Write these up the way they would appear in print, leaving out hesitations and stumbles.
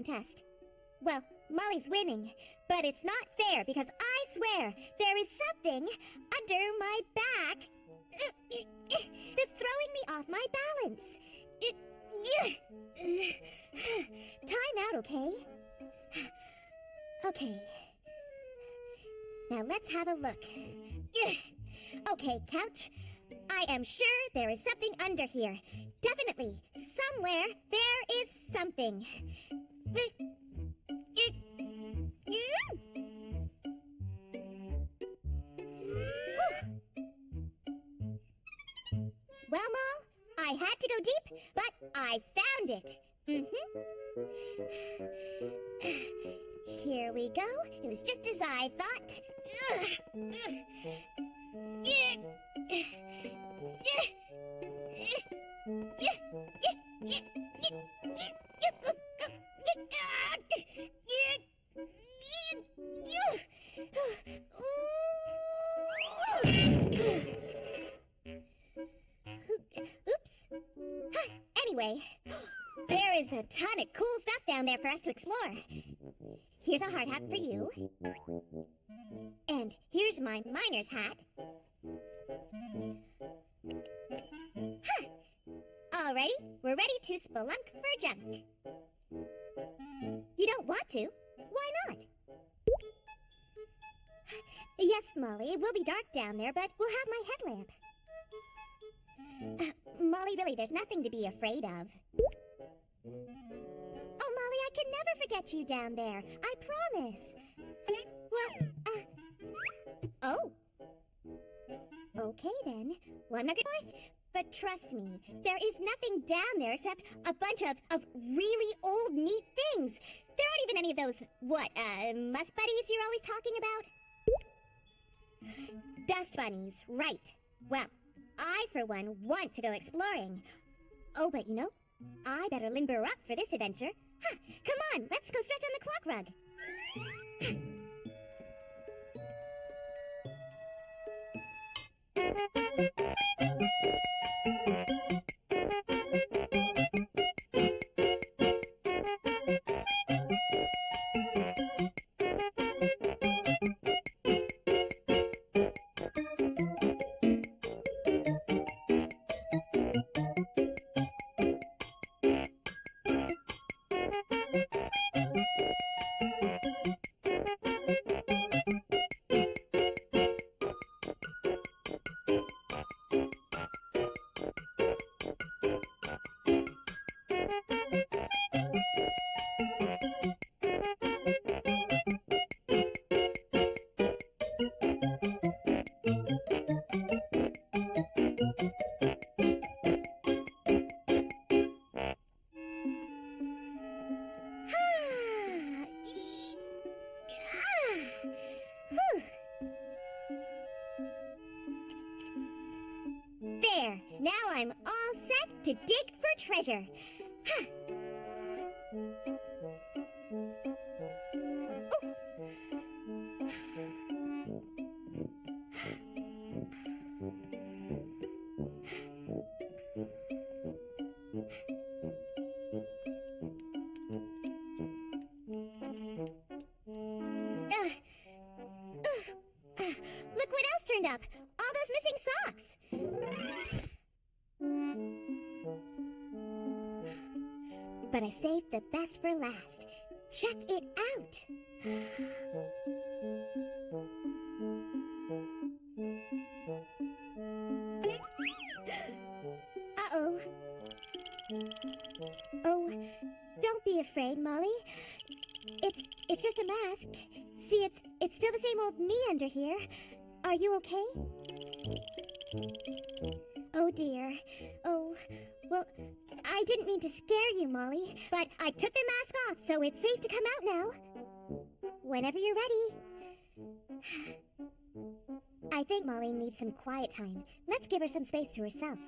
contest. Well, Molly's winning, but it's not fair because I swear there is something under my back that's throwing me off my balance. Time out, okay? Okay. Now let's have a look. Okay, couch. I am sure there is something under here. Definitely, somewhere there is something. Well, Mol, I had to go deep, but I found it. Here we go. It was just as I thought. Oops. Anyway, there is a ton of cool stuff down there for us to explore. Here's a hard hat for you. And here's my miner's hat. Alrighty, we're ready to spelunk for junk. You don't want to? Why not? Yes, Molly, it will be dark down there, but we'll have my headlamp. Molly, really, there's nothing to be afraid of. Oh, Molly, I can never forget you down there. I promise. Well, oh. Okay, then. Well, I'm not gonna force, but trust me, there is nothing down there except a bunch of really old, neat things. There aren't even any of those, musk buddies you're always talking about? Dust bunnies, right. Well, I, for one, want to go exploring. Oh, but you know, I better limber up for this adventure. Come on, let's go stretch on the clock rug. There, now I'm all set to dig for treasure. Look what else turned up! All those missing socks! But I saved the best for last. Check it out! Uh-oh. Oh, don't be afraid, Molly. It's just a mask. See, it's still the same old me under here. Are you okay? Oh dear. Oh, well, I didn't mean to scare you, Molly, but I took the mask off, so it's safe to come out now. Whenever you're ready. I think Molly needs some quiet time. Let's give her some space to herself.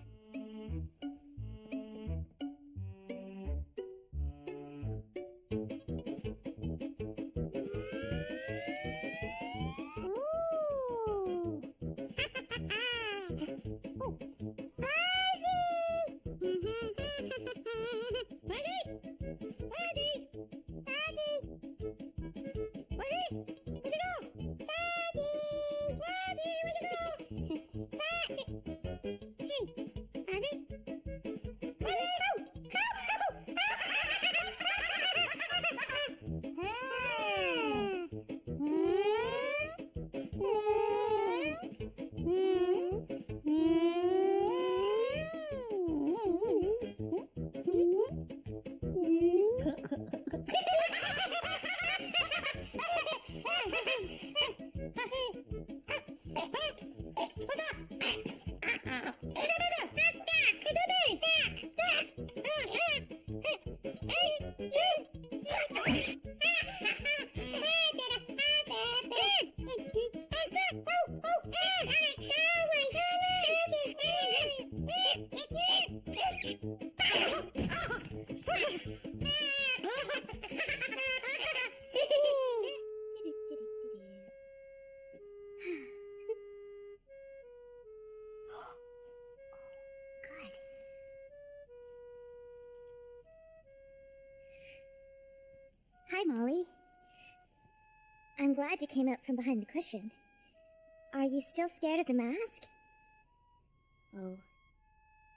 Fuzzy! Freddy, where'd you go? Freddy! Freddy, where'd you go? Freddy! Hey, Freddy? Freddy, come! Hi, Molly. I'm glad you came out from behind the cushion. Are you still scared of the mask? Oh.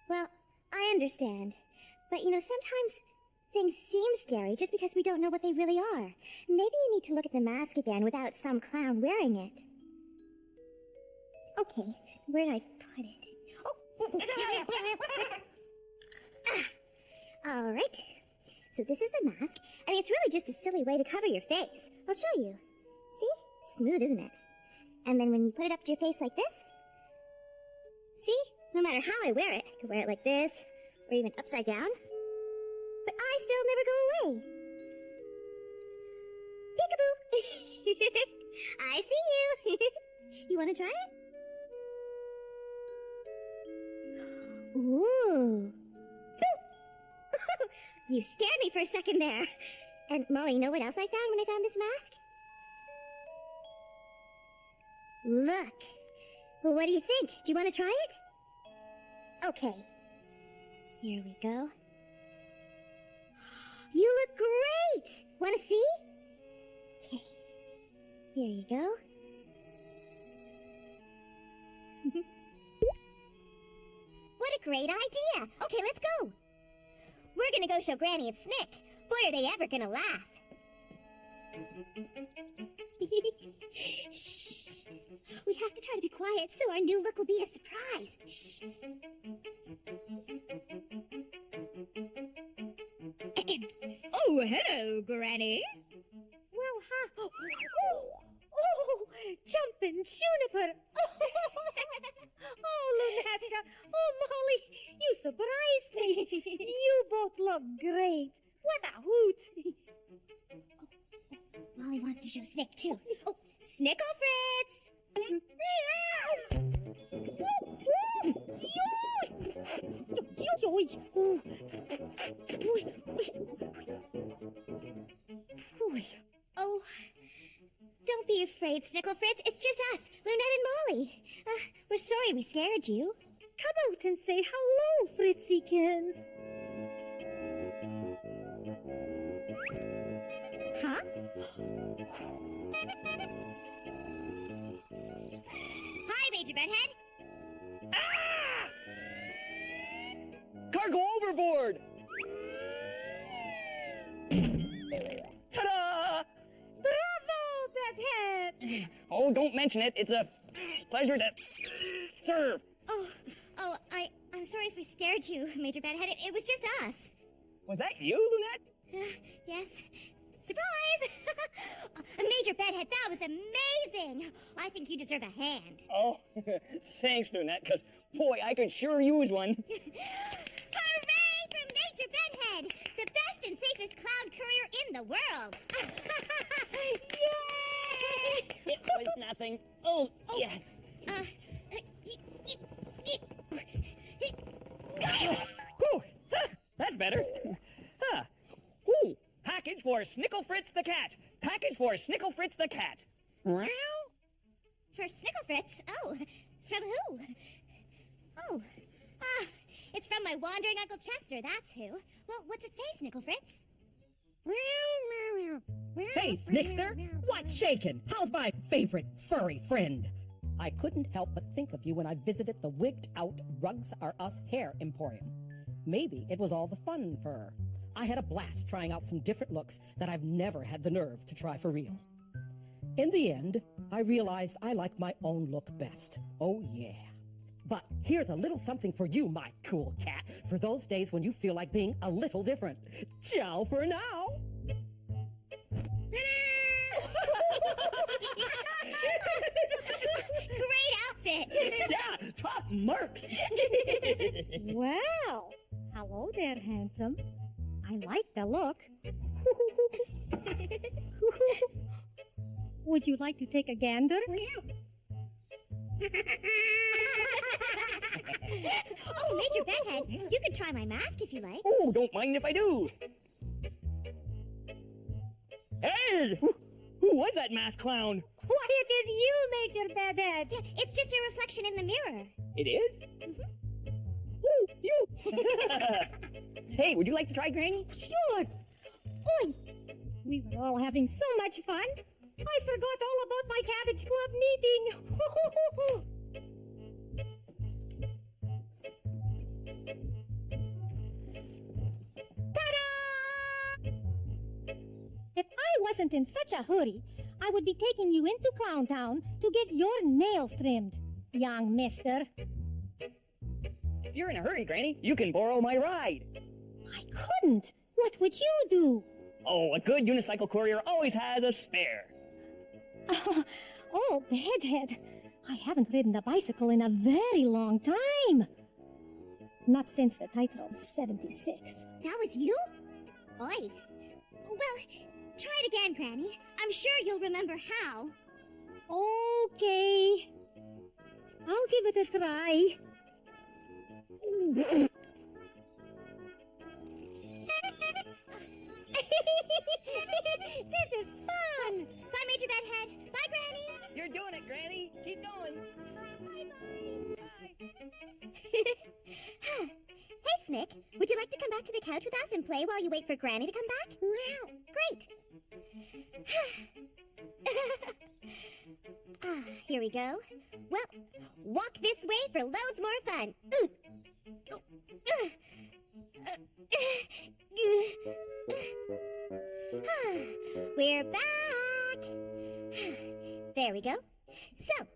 Well, I understand. But, sometimes things seem scary just because we don't know what they really are. Maybe you need to look at the mask again without some clown wearing it. Okay, where did I put it? All right. So this is the mask. I mean, it's really just a silly way to cover your face. I'll show you. See? Smooth, isn't it? And then when you put it up to your face like this, see? No matter how I wear it, I could wear it like this, or even upside down, but I still never go away. Peekaboo! I see you! You want to try it? Ooh! You scared me for a second there. And Molly, you know what else I found when I found this mask? Look. Well, what do you think? Do you want to try it? Okay. Here we go. You look great! Want to see? Okay. Here you go. What a great idea! Okay, let's go. We're gonna go show Granny and Snick. Boy, are they ever gonna laugh. Shh. We have to try to be quiet so our new look will be a surprise. Shh. Oh, hello, Granny. Well, hi. Oh, jumping juniper. Oh, Lunetta. Oh, Molly, you surprised me. You both look great. What a hoot. Molly wants to show Snick, too. Oh, Snickle Fritz! Oh, don't be afraid, Snickle Fritz. It's just us, Lunette and Molly. We're sorry we scared you. Come out and say hello, Fritzykins. Huh? Hi, Major Bedhead. Ah! Cargo overboard! Ta-da! Bravo, Bedhead. Oh, don't mention it. It's a pleasure to serve. I'm sorry if we scared you, Major Bedhead. It was just us. Was that you, Lunette? Yes. Surprise! Major Bedhead, that was amazing! I think you deserve a hand. Oh, thanks, Lunette, because, boy, I could sure use one. Hooray for Major Bedhead! The best and safest clown courier in the world! Yay! It was nothing. Oh, yeah. Whew, that's better. Huh. Ooh, package for Snickle Fritz the cat. Package for Snickle Fritz the cat. Well? For Snickle Fritz? Oh, from who? Oh, it's from my wandering Uncle Chester, that's who. Well, what's it say, Snickle Fritz? Hey, Snickster, what's shaking? How's my favorite furry friend? I couldn't help but think of you when I visited the wigged-out Rugs Are Us hair emporium. Maybe it was all the fun fur. I had a blast trying out some different looks that I've never had the nerve to try for real. In the end, I realized I like my own look best. Oh, yeah. But here's a little something for you, my cool cat, for those days when you feel like being a little different. Ciao for now. Great outfit! Yeah, top marks. Well, hello there, handsome. I like the look. Would you like to take a gander? Oh, Major Bedhead, you can try my mask if you like. Oh, don't mind if I do. Hey, who was that masked clown? Why, it is you, Major Bedhead. Yeah, it's just your reflection in the mirror. It is? Ooh, you. Hey, would you like to try, Granny? Sure. Oi. We were all having so much fun. I forgot all about my Cabbage Club meeting. Ta-da! If I wasn't in such a hurry, I would be taking you into Clown Town to get your nails trimmed, young mister. If you're in a hurry, Granny, you can borrow my ride. I couldn't. What would you do? Oh, a good unicycle courier always has a spare. Oh, Bedhead, I haven't ridden a bicycle in a very long time. Not since the Titrons 76. That was you? Oi. Well, try it again, Granny. I'm sure you'll remember how. Okay. I'll give it a try. This is fun! Bye, Major Bedhead. Bye, Granny. You're doing it, Granny. Keep going. Bye. Hey, Snick. Would you like to come back to the couch with us and play while you wait for Granny to come back? Wow. Great. Here we go. Well, walk this way for loads more fun. We're back. There we go. So,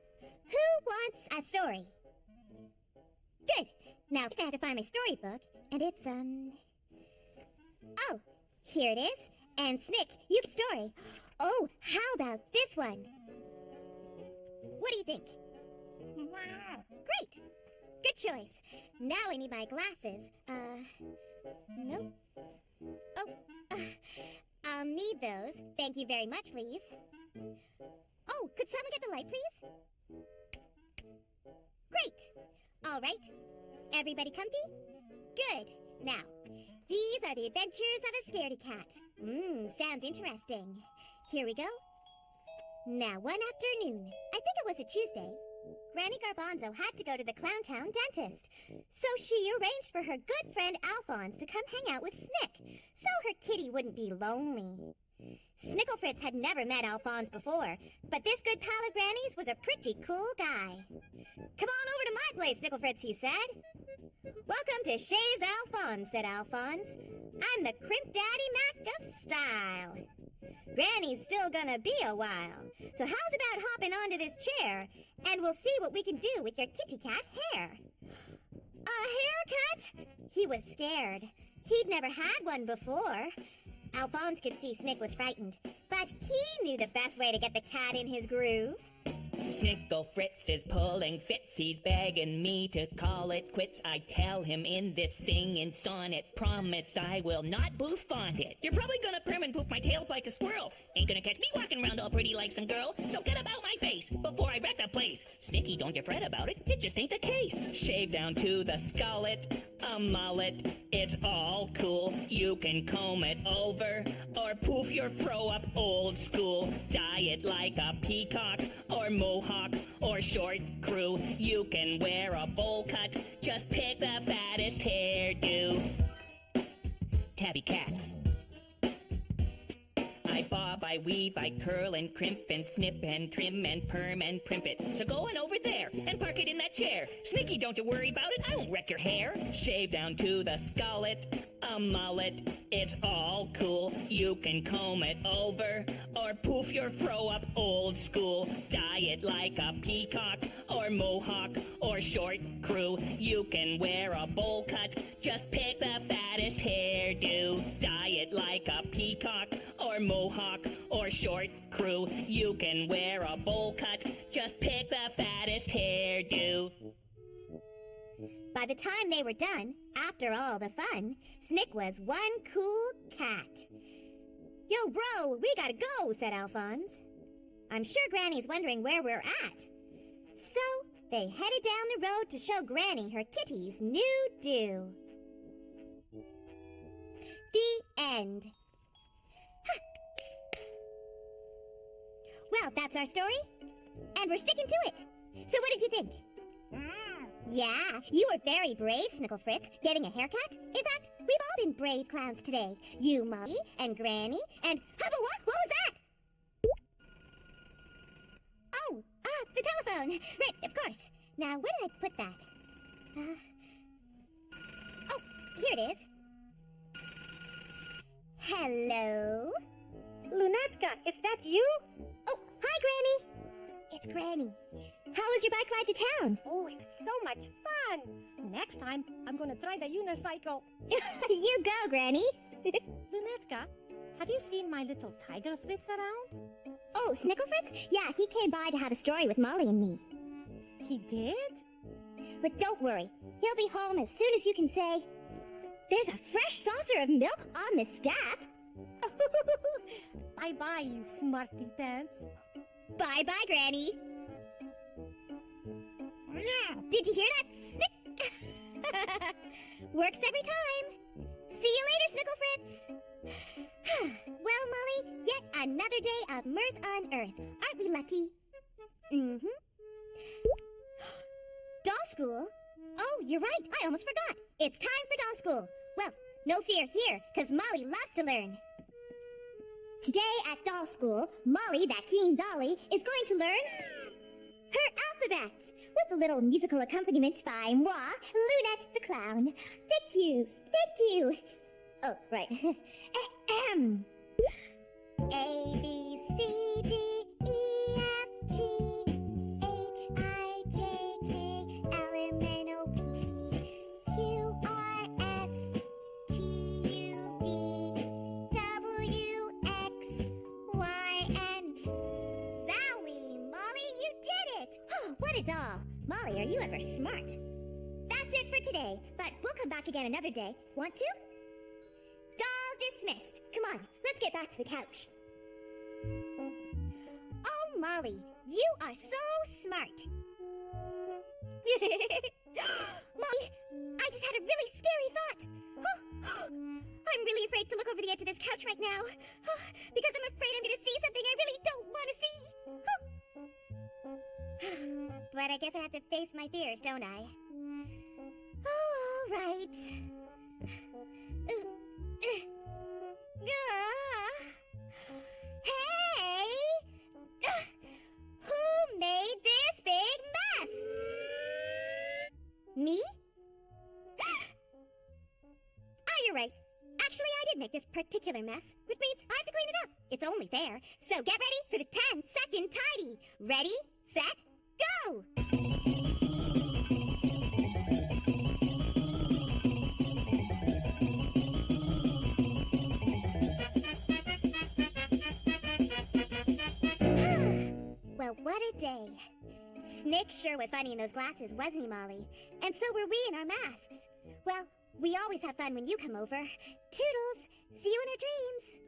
who wants a story? Good. Now, I have to find my storybook, and it's, Oh, here it is. And Snick, you have a story. Oh, how about this one? What do you think? Great. Good choice. Now I need my glasses. Nope. Oh, I'll need those. Thank you very much, please. Oh, could someone get the light, please? Great. All right. Everybody comfy? Good. Now, these are the adventures of a scaredy cat. Sounds interesting. Here we go. Now, one afternoon, I think it was a Tuesday, Granny Garbanzo had to go to the Clowntown dentist. So she arranged for her good friend Alphonse to come hang out with Snick, so her kitty wouldn't be lonely. Snicklefritz had never met Alphonse before, but this good pal of Granny's was a pretty cool guy. Come on over to my place, Snicklefritz, he said. Welcome to Shays Alphonse, said Alphonse. I'm the Crimp Daddy Mac of style. Granny's still gonna be a while, so how's about hopping onto this chair, and we'll see what we can do with your kitty cat hair. A haircut? He was scared. He'd never had one before. Alphonse could see Snick was frightened, but he knew the best way to get the cat in his groove. Snickle Fritz is pulling fits, he's begging me to call it quits. I tell him in this singing sonnet, promise I will not bouffant it. You're probably gonna prim and poof my tail like a squirrel. Ain't gonna catch me walking around all pretty like some girl. So get about my face before I wreck the place. Snicky, don't you fret about it, it just ain't the case. Shave down to the skullet, a mullet, it's all cool. You can comb it over or poof your fro up old school. Dye it like a peacock or mohawk or short crew. You can wear a bowl cut, just pick the fattest hairdo. Tabby cat. I bob, I weave, I curl and crimp and snip and trim and perm and primp it. So go on over there and park it in that chair. Sneaky, don't you worry about it, I won't wreck your hair. Shave down to the skullet, a mullet, it's all cool. You can comb it over or poof your fro up old school. Dye it like a peacock or mohawk or short crew. You can wear a bowl cut, just pick the fattest hairdo. Dye it like a peacock or mohawk or short crew. You can wear a bowl cut, just pick the fattest hairdo. By the time they were done, after all the fun, Snick was one cool cat. Yo, bro, we gotta go, said Alphonse. I'm sure Granny's wondering where we're at. So, they headed down the road to show Granny her kitty's new do. The end. Well, that's our story, and we're sticking to it. So what did you think? Yeah, you were very brave, Snickle Fritz, getting a haircut. In fact, we've all been brave clowns today. You, Molly, and Granny, and... What was that? Oh, the telephone. Right, of course. Now, where did I put that? Oh, here it is. Hello? Lunatica, is that you? Oh, hi, Granny. It's Granny. How was your bike ride to town? Oh, it's so much fun. Next time, I'm gonna try the unicycle. You go, Granny. Lunetka, have you seen my little tiger Fritz around? Oh, Snickle Fritz? Yeah, he came by to have a story with Molly and me. He did? But don't worry. He'll be home as soon as you can say, "There's a fresh saucer of milk on the step." Bye-bye, you smarty pants. Bye-bye, Granny. Did you hear that, Snick? Works every time. See you later, Snickle Fritz. Well, Molly, yet another day of mirth on Earth. Aren't we lucky? Mm-hmm. Doll school? Oh, you're right. I almost forgot. It's time for doll school. Well, no fear here, because Molly loves to learn. Today at doll school, Molly, that keen dolly, is going to learn her alphabet with a little musical accompaniment by moi, Lunette the Clown. Thank you. Thank you. Oh, right. Ahem. A, B, C, D, E, F, G, H, I, J, K, L, M, N, O, P, Q, R, S, T, U, V, W, X, Y, and Zowie. Molly, you did it! Oh, what a doll. Molly, are you ever smart? That's it for today, but we'll come back again another day. Want to? Doll dismissed. Come on, let's get back to the couch. Oh, Molly, you are so smart. Molly, I just had a really scary thought. I'm really afraid to look over the edge of this couch right now. Because I'm afraid I'm going to see something I really don't want to see. But I guess I have to face my fears, don't I? Oh, all right. Hey! Who made this big mess? Me? You're right. Actually, I did make this particular mess, which means I have to clean it up. It's only fair. So get ready for the 10-second tidy. Ready, set, go! Well, what a day. Snick sure was funny in those glasses, wasn't he, Molly? And so were we in our masks. Well, we always have fun when you come over. Toodles! See you in our dreams.